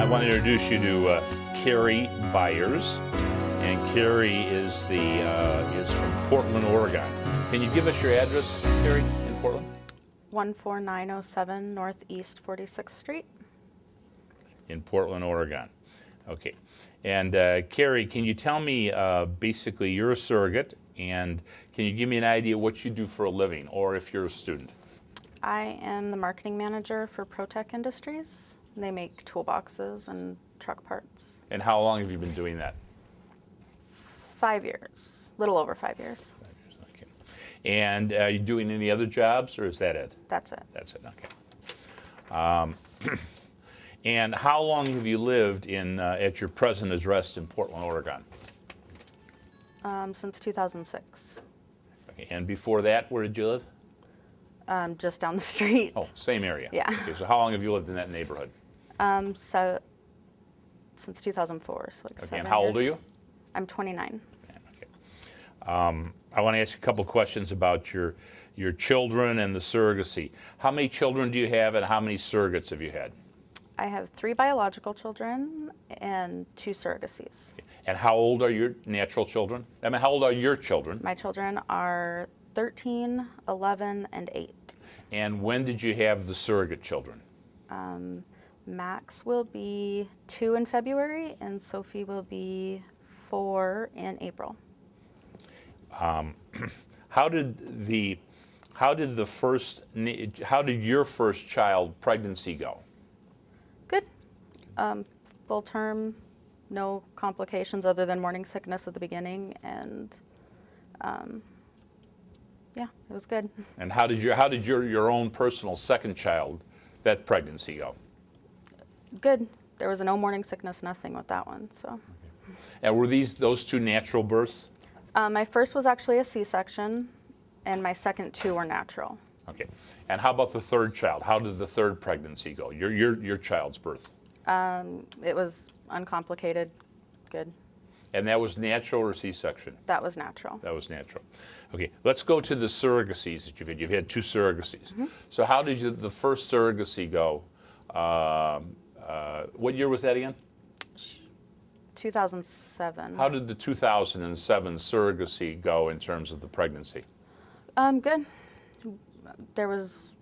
want to introduce you to Cari Byers, and Cari is from Portland, Oregon. Can you give us your address, Cari, in Portland? 14907 Northeast 46th Street. In Portland, Oregon. Okay. And Cari, can you tell me, basically, you're a surrogate, and can you give me an idea what you do for a living, or if you're a student? I am the marketing manager for ProTech Industries. They make toolboxes and truck parts. And how long have you been doing that? 5 years, little over 5 years. 5 years, okay. And are you doing any other jobs, or is that it? That's it. That's it, okay. And how long have you lived in at your present address in Portland, Oregon? Since 2006. Okay. And before that, where did you live? Just down the street. Oh, same area. Yeah. Okay, so how long have you lived in that neighborhood? So since 2004, so like 7 years. And how old are you? I'm 29. Okay. I want to ask you a couple questions about your children and the surrogacy. How many children do you have, and how many surrogates have you had? I have 3 biological children and 2 surrogacies. Okay. And how old are your natural children? I mean, how old are your children? My children are 13, 11, and 8. And when did you have the surrogate children? Max will be 2 in February, and Sophie will be 4 in April. How did your first child pregnancy go? Good. Full term, no complications other than morning sickness at the beginning, and yeah, it was good. And how did your own personal second child, that pregnancy go? Good. There was no morning sickness, nothing with that one. So. Okay. And were those 2 natural births? My first was actually a C-section, and my second 2 were natural. Okay. And how about the third child? How did the third pregnancy go? Your child's birth? It was uncomplicated. Good. And that was natural or C-section? That was natural. That was natural. Okay, let's go to the surrogacies that you've had. You've had 2 surrogacies. Mm-hmm. So how did the first surrogacy go? What year was that again? 2007. How did the 2007 surrogacy go in terms of the pregnancy? Good. There was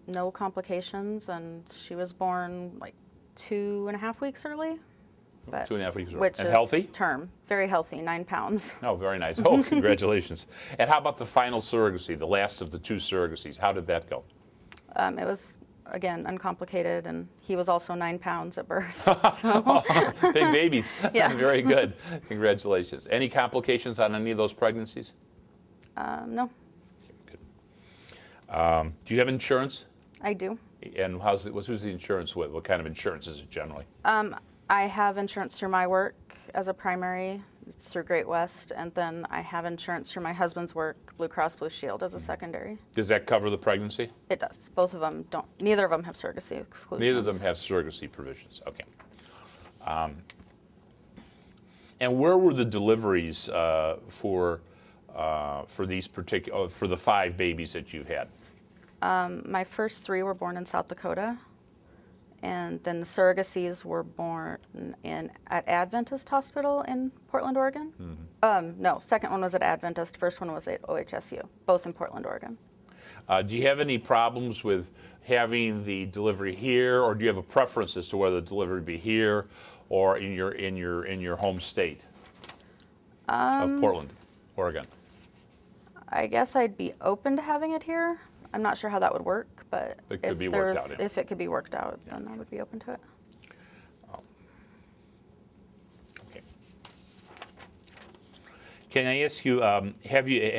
no complications, and she was born like 2.5 weeks early. But 2.5 weeks early. Which and is healthy? Term. Very healthy, 9 pounds. Oh, very nice. Oh, congratulations. And how about the final surrogacy, the last of the 2 surrogacies? How did that go? It was, again, uncomplicated, and he was also 9 pounds at birth. So. Oh, big babies. Yes. Very good. Congratulations. Any complications on any of those pregnancies? No. Good. Do you have insurance? I do. And who's the insurance with? What kind of insurance is it generally? I have insurance through my work as a primary. It's through Great West, and then I have insurance through my husband's work, Blue Cross Blue Shield, as a secondary. Does that cover the pregnancy? It does. Both of them don't. Neither of them have surrogacy exclusions. Neither of them have surrogacy provisions. Okay. And where were the deliveries for these for the 5 babies that you've had? My first 3 were born in South Dakota, and then the surrogacies were born at Adventist Hospital in Portland, Oregon. Mm-hmm. No, second one was at Adventist. First one was at OHSU, both in Portland, Oregon. Do you have any problems with having the delivery here, or do you have a preference as to whether the delivery be here or in your home state of Portland, Oregon? I guess I'd be open to having it here. I'm not sure how that would work, but if it could be worked out, then I would be open to it. Oh. Okay. Can I ask you,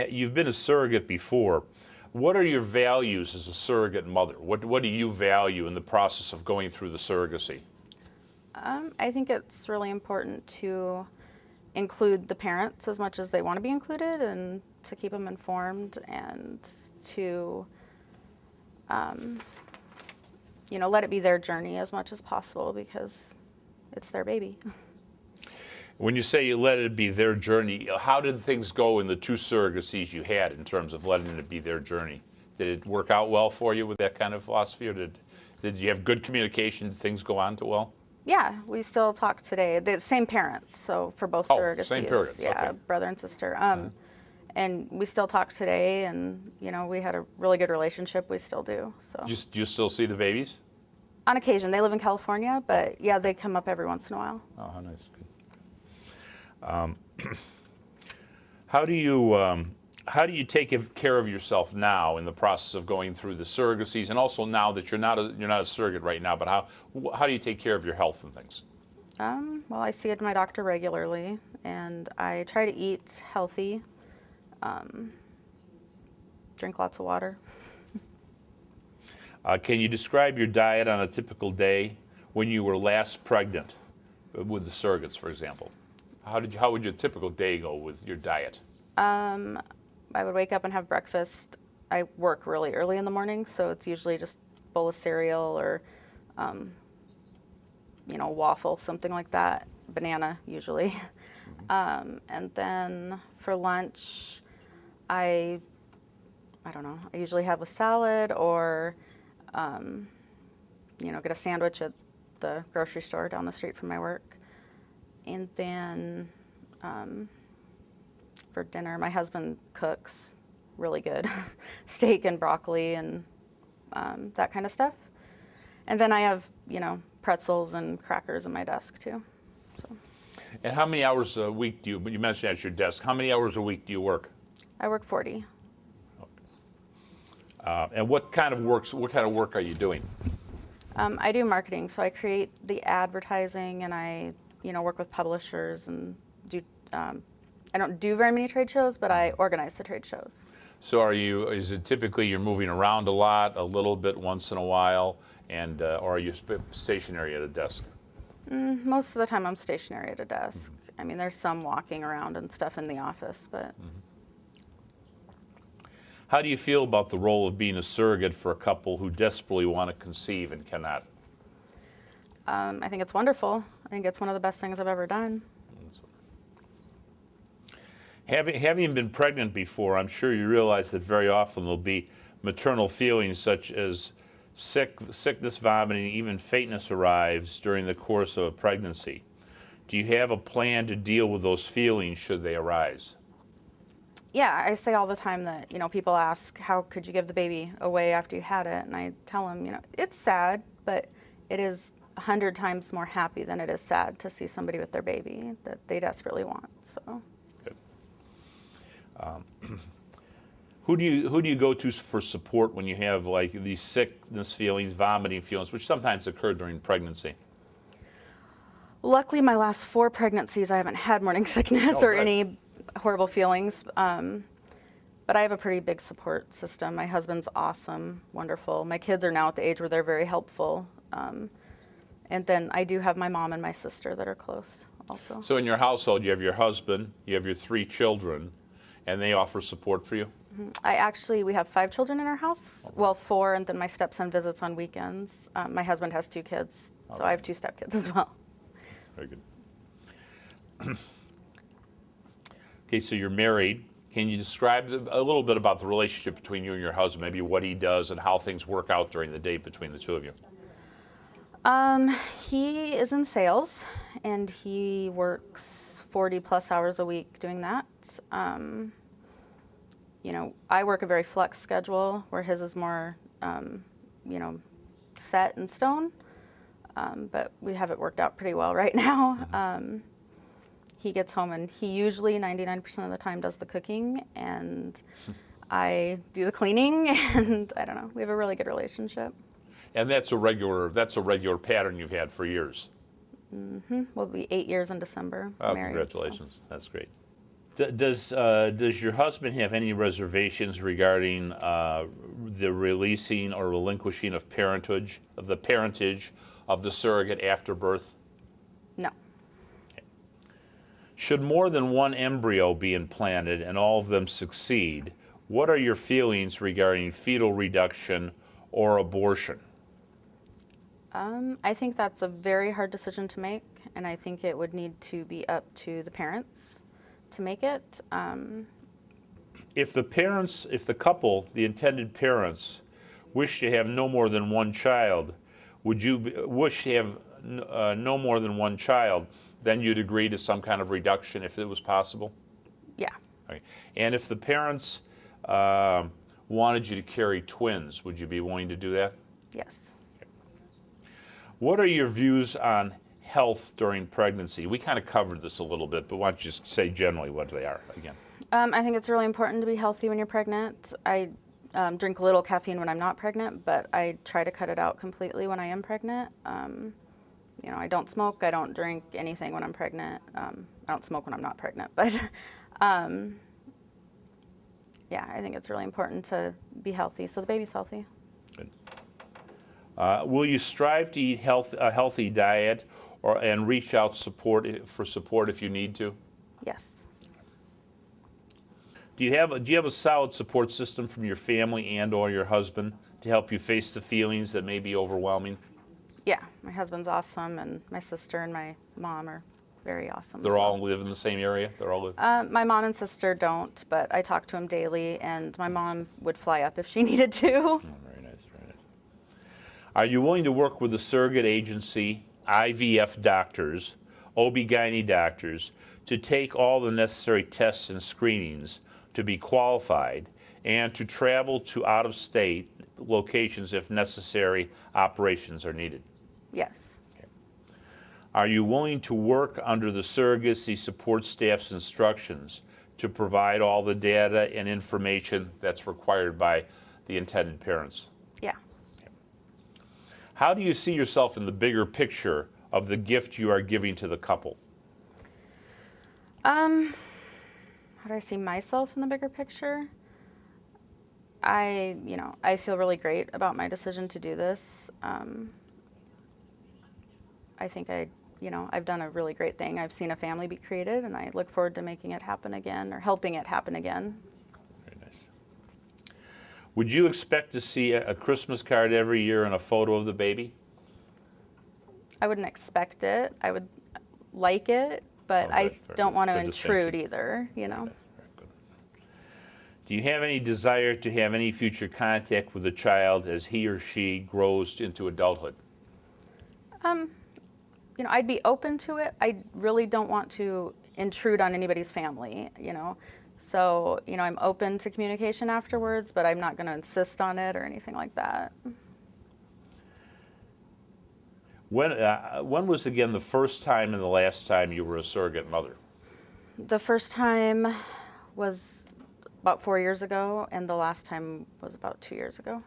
you've been a surrogate before. What are your values as a surrogate mother? What do you value in the process of going through the surrogacy? I think it's really important to include the parents as much as they want to be included, and to keep them informed, and to let it be their journey as much as possible, because it's their baby. When you say you let it be their journey, how did things go in the 2 surrogacies you had in terms of letting it be their journey? Did it work out well for you with that kind of philosophy, or did you have good communication? Did things go on too well? Yeah, we still talk today. The same parents, so for both Oh, surrogacies. same parents, Yeah, okay. brother and sister. And we still talk today, and we had a really good relationship. We still do. So Do you still see the babies? on occasion, they live in California, but yeah, they come up every once in a while. Oh, how nice. Good. How do you take care of yourself now in the process of going through the surrogacies, and also now that you're not a surrogate right now, but how do you take care of your health and things? Well, I see my doctor regularly, and I try to eat healthy, drink lots of water. Can you describe your diet on a typical day when you were last pregnant with the surrogates, for example? How would your typical day go with your diet? I would wake up and have breakfast. I work really early in the morning, so it's usually just a bowl of cereal or, waffle, something like that. Banana, usually. And then for lunch, I don't know, I usually have a salad or, get a sandwich at the grocery store down the street from my work. And then for dinner, my husband cooks really good steak and broccoli and that kind of stuff. And then I have, pretzels and crackers on my desk too. So. And how many hours a week you mentioned at your desk, how many hours a week do you work? I work 40. And what kind of work are you doing? I do marketing, so I create the advertising, and I, work with publishers and do. I don't do very many trade shows, but I organize the trade shows. So is it typically you're moving around a lot, a little bit once in a while, and or are you stationary at a desk? Most of the time I'm stationary at a desk. I mean, there's some walking around and stuff in the office, but. How do you feel about the role of being a surrogate for a couple who desperately want to conceive and cannot? I think it's wonderful. I think it's one of the best things I've ever done. Having been pregnant before, I'm sure you realize that very often there'll be maternal feelings such as sickness, vomiting, even faintness arrives during the course of a pregnancy. Do you have a plan to deal with those feelings should they arise? Yeah, I say all the time that, people ask, how could you give the baby away after you had it? And I tell them, it's sad, but it is 100 times more happy than it is sad to see somebody with their baby that they desperately want. So. Good. Who do you go to for support when you have like these sickness feelings, vomiting feelings, which sometimes occur during pregnancy? Luckily, my last 4 pregnancies, I haven't had morning sickness or any horrible feelings. But I have a pretty big support system. My husband's awesome, wonderful. My kids are now at the age where they're very helpful. And then I do have my mom and my sister that are close also. So in your household, you have your husband, you have your 3 children, and they offer support for you? We have 5 children in our house. Well, 4, and then my stepson visits on weekends. My husband has 2 kids, so I have 2 stepkids as well. Very good. Okay, so you're married. Can you describe a little bit about the relationship between you and your husband, maybe what he does and how things work out during the day between the 2 of you? He is in sales, and he works 40-plus hours a week doing that. I work a very flex schedule, where his is more, set in stone. But we have it worked out pretty well right now. He gets home, and he usually 99% of the time does the cooking, and I do the cleaning, and I don't know. We have a really good relationship. And that's a regular pattern you've had for years. We'll be 8 years in December. Married, congratulations. So. That's great. Does your husband have any reservations regarding the releasing or relinquishing of parentage of the surrogate after birth? No. Okay. Should more than one embryo be implanted and all of them succeed, what are your feelings regarding fetal reduction or abortion? I think that's a very hard decision to make, and I think it would need to be up to the parents to make it. If the couple, the intended parents, wish to have no more than one child, would you wish to have no more than one child, then you'd agree to some kind of reduction if it was possible? Yeah. Okay. And if the parents wanted you to carry twins, would you be willing to do that? Yes. What are your views on health during pregnancy? We kind of covered this a little bit, but why don't you just say generally what they are again? I think it's really important to be healthy when you're pregnant. I drink a little caffeine when I'm not pregnant, but I try to cut it out completely when I am pregnant. You know, I don't smoke, I don't drink anything when I'm pregnant. I don't smoke when I'm not pregnant, but yeah, I think it's really important to be healthy so the baby's healthy. Good. Will you strive to eat a healthy diet and reach out for support if you need to? Yes. Do you have a solid support system from your family and/or your husband to help you face the feelings that may be overwhelming? Yeah, my husband's awesome, and my sister and my mom are very awesome. They're all live in the same area? They're all live? My mom and sister don't, but I talk to them daily, and my mom would fly up if she needed to. Oh, very nice, very nice. Are you willing to work with a surrogate agency, IVF doctors, OB/GYN doctors, to take all the necessary tests and screenings to be qualified and to travel to out-of-state locations if necessary operations are needed? Yes. Okay. Are you willing to work under the surrogacy support staff's instructions to provide all the data and information that's required by the intended parents? Yeah. Okay. How do you see yourself in the bigger picture of the gift you are giving to the couple? How do I see myself in the bigger picture? I feel really great about my decision to do this. I think I've done a really great thing. I've seen a family be created, and I look forward to making it happen again or helping it happen again. Very nice. Would you expect to see a Christmas card every year and a photo of the baby? I wouldn't expect it. I would like it, but I don't want to intrude either, you know. Very good. Do you have any desire to have any future contact with a child as he or she grows into adulthood? I'd be open to it. I really don't want to intrude on anybody's family, you know. So, I'm open to communication afterwards, but I'm not going to insist on it or anything like that. When was, again, the first time and the last time you were a surrogate mother? The first time was about 4 years ago, and the last time was about 2 years ago.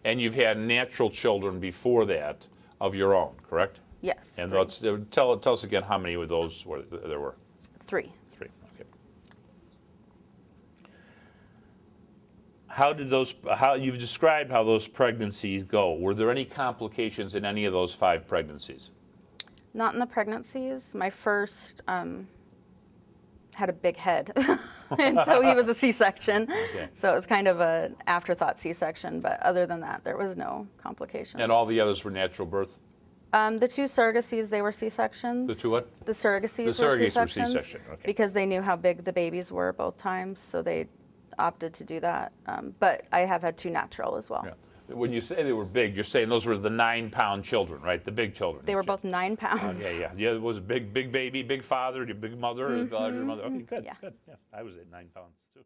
And you've had natural children before that of your own, correct? Yes. And tell us again how many of those there were. 3. 3, okay. How you've described how those pregnancies go. Were there any complications in any of those 5 pregnancies? Not in the pregnancies. My first had a big head, and so he was a C-section. Okay. So it was kind of an afterthought C-section, but other than that, there was no complications. And all the others were natural birth? The 2 surrogacies, they were C-sections. The 2 what? The surrogacies were C-sections. C-section, okay. Because they knew how big the babies were both times, so they opted to do that. But I have had 2 natural as well. Yeah. When you say they were big, you're saying those were the 9-pound children, right? The big children. They were both 9 pounds. Yeah. It was a big baby, big father, big mother, larger mother. Okay, good, good. Yeah, I was at 9 pounds too.